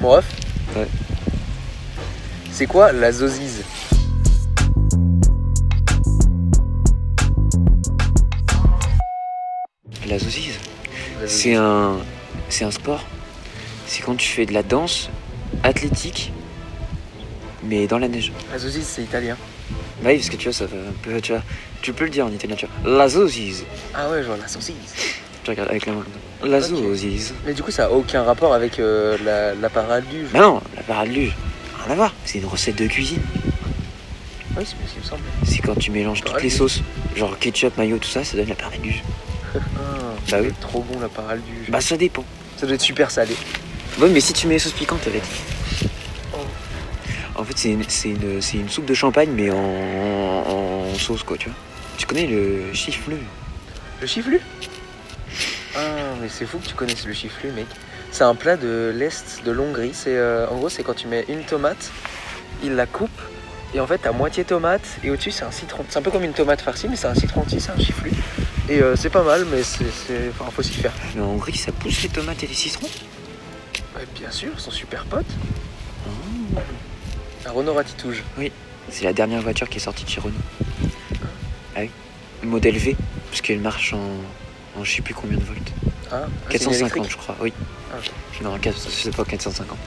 Mon ref, Ouais. c'est quoi la zozise? La zozise, La zozise. c'est un sport. C'est quand tu fais de la danse athlétique, mais dans la neige. La zozise, c'est italien. Bah oui, parce que tu vois, ça fait un peu, tu peux le dire en italien, tu vois. La zozise. Ah ouais, genre la zozise. Tu regardes avec la main. La Ok. zozise. Mais du coup, ça a aucun rapport avec la parade du jeu. Bah non, la parade luge, rien à voir. C'est une recette de cuisine. Oui, c'est bien ce qui me semble. C'est quand tu mélanges toutes Parade les luge. sauces, genre ketchup, mayo, tout ça, ça donne la parade luge. Ah, Bah oui. c'est trop bon la parade du jeu. Bah ça dépend. Ça doit être super salé. Ouais, mais si tu mets les sauces piquantes avec. Oh. En fait, c'est une soupe de champagne, mais en sauce, quoi, tu vois. Tu connais le chifleux? Le chiflu? Ah, mais c'est fou que tu connaisses le chiflu, mec. C'est un plat de l'Est de l'Hongrie. En gros, c'est quand tu mets une tomate, il la coupe, et en fait, t'as moitié tomate, et au-dessus, c'est un citron. C'est un peu comme une tomate farcie, mais c'est un citron aussi, c'est un chiflu. Et c'est pas mal, mais enfin, faut s'y faire. Mais en Hongrie, ça pousse les tomates et les citrons? Ouais, bien sûr, ils sont super potes. Oh. Un Renault Ratitouge. C'est la dernière voiture qui est sortie de chez Renault. Ah oui. Modèle V, parce qu'elle marche en je sais plus combien de volts. Ah, c'est une 450, électrique. je crois, oui. Ah, ok. Non, je sais pas, 450.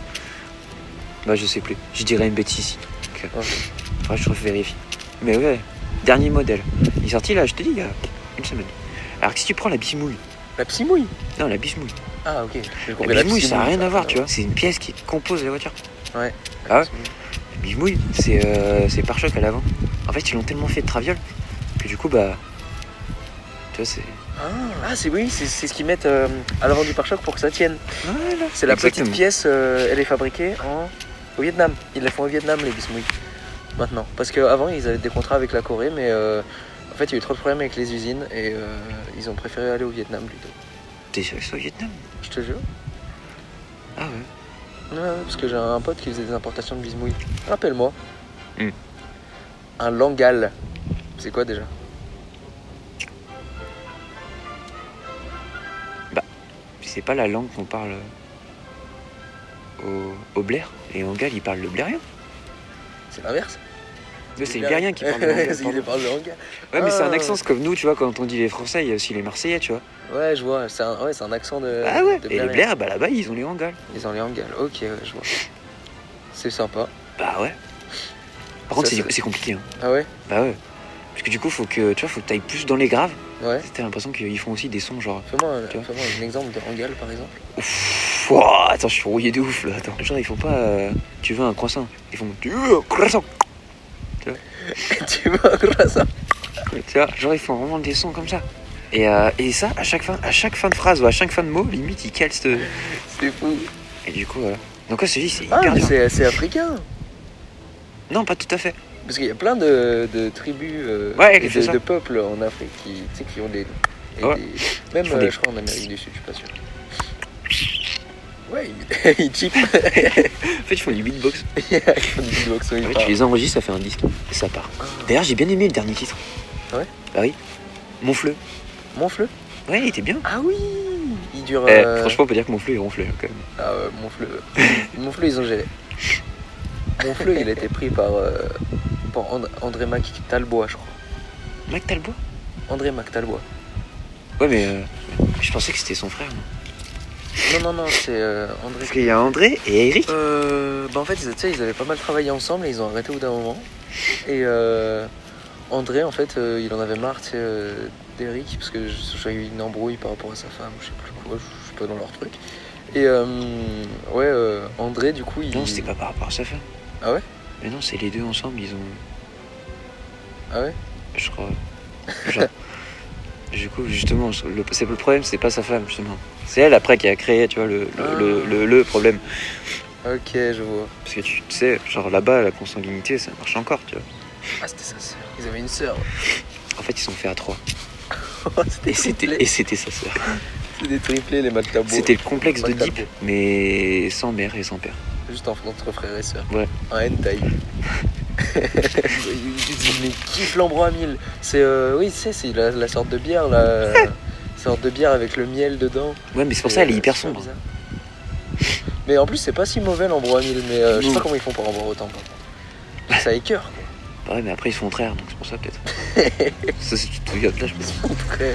Bah, je sais plus. Je dirais une bêtise. Donc, Ok. faudrait que je vérifie. Mais ouais, dernier modèle. Il est sorti là, je te dis, il y a une semaine. Alors que si tu prends la bismouille. La psimouille. Non, la bismouille. Ah, ok. J'ai compris, La bismouille, ça n'a psimouille, rien à voir, tu vois. C'est une pièce qui compose la voiture. Ouais. Ah ouais. La bismouille, c'est pare-choc à l'avant. En fait, ils l'ont tellement fait de traviole que du coup, bah. Tu vois, c'est. Ah, c'est oui, c'est ce qu'ils mettent à l'avant du pare-choc pour que ça tienne. Voilà. C'est la Exactement. petite pièce, elle est fabriquée au Vietnam. Ils la font au Vietnam, les bismouilles. Maintenant. Parce qu'avant, ils avaient des contrats avec la Corée, mais en fait, il y a eu trop de problèmes avec les usines et ils ont préféré aller au Vietnam plutôt. T'es sûr que c'est au Vietnam? Je te jure. Ah ouais. Ouais, parce que j'ai un pote qui faisait des importations de bismouilles. Rappelle-moi. Hmm. Un langal. C'est quoi déjà? C'est pas la langue qu'on parle au Blair. Les Hangals, ils parlent le blairien. C'est l'inverse. C'est les blairiens qui parlent le Hangal, Il pardon. parle le langal. Ouais, mais c'est un Ah. accent, c'est comme nous, tu vois, quand on dit les Français, il y a aussi les Marseillais, tu vois. Ouais, je vois. C'est un accent de. Ah ouais, de et les Blairien. Blairs, bah là-bas, ils ont les Hangals. Ils ont les hangals. Ok, ouais, je vois. C'est sympa. Bah ouais. Par contre, Ça, c'est compliqué, hein. Ah ouais? Bah ouais. Parce que du coup, faut que t'ailles plus dans les graves. Ouais. T'as l'impression qu'ils font aussi des sons genre. Fais-moi Tu vois. un exemple de hangal par exemple. Ouf, ouah, attends, je suis rouillé de ouf là. Attends. Genre, ils font pas. Tu veux un croissant? Ils font. Tu veux un croissant? Tu vois, grâce à. Tu vois, genre, ils font vraiment des sons comme ça. Et ça, à chaque fin de phrase ou à chaque fin de mot, limite, ils calent ce. C'est fou. Et du coup, voilà. Donc, ouais, c'est Ah, hyper mais dur. c'est africain. Non, pas tout à fait. Parce qu'il y a plein de tribus Ouais, et qui fait ça. de peuples en Afrique qui, tu sais, qui ont des. et Ouais. Même, Ils font des- je crois, en Amérique du Sud, je suis pas sûr. Ouais, ils chip. En fait, ils font du beatbox. Ils font du beatbox, oui, Ouais, pas. tu les enregistres, ça fait un disque. Et ça part. Ah. D'ailleurs, j'ai bien aimé le dernier titre. Ouais. Bah oui. Monfleu. Monfleu. Ouais, il était bien. Ah oui. Il dure. Franchement, on peut dire que Monfleu est ronflé quand même. Ah ouais, Monfleu. Monfleu, ils ont géré. Monfleu, il a été pris par André Mac Talbois, je crois. Mac Talbois. André Mac Talbois. Ouais, mais je pensais que c'était son frère. Moi. Non, c'est André. Parce qu'il y a André et Eric. Bah en fait, tu sais, ils avaient pas mal travaillé ensemble et ils ont arrêté au bout d'un moment. Et André, en fait, il en avait marre, tu sais, d'Eric, parce que j'ai eu une embrouille par rapport à sa femme, je sais plus quoi, je suis pas dans leur truc. Et André, du coup, il. Non, c'était pas par rapport à sa femme. Ah ouais? Mais non, c'est les deux ensemble, ils ont. Ah ouais? Je crois. Genre. Du coup, justement, le problème, c'est pas sa femme, justement. C'est elle après qui a créé, tu vois, le problème. Ok, je vois. Parce que tu sais, genre là-bas, la consanguinité, ça marche encore, tu vois. Ah, c'était sa sœur. Ils avaient une sœur. En fait, ils sont faits à 3. C'était Et c'était sa sœur. C'est des triplés, les Mactabo. C'était le complexe de Mactabo. Deep, mais sans mère et sans père. Juste entre frères et sœurs. Ouais. Un hentai. Mais kiffe l'ambro à 1000. C'est oui, tu sais, c'est la sorte de bière là. Sorte de bière avec le miel dedans. Ouais, mais c'est pour ça, elle est hyper super sombre. bizarre. Mais en plus, c'est pas si mauvais l'ambroamil, mais je sais Non. pas comment ils font pour en boire autant. Par contre. Ça écœure, quoi. Pareil, mais après ils sont frères, donc c'est pour ça peut-être. Ça c'est tout là, je pense. En tout cas.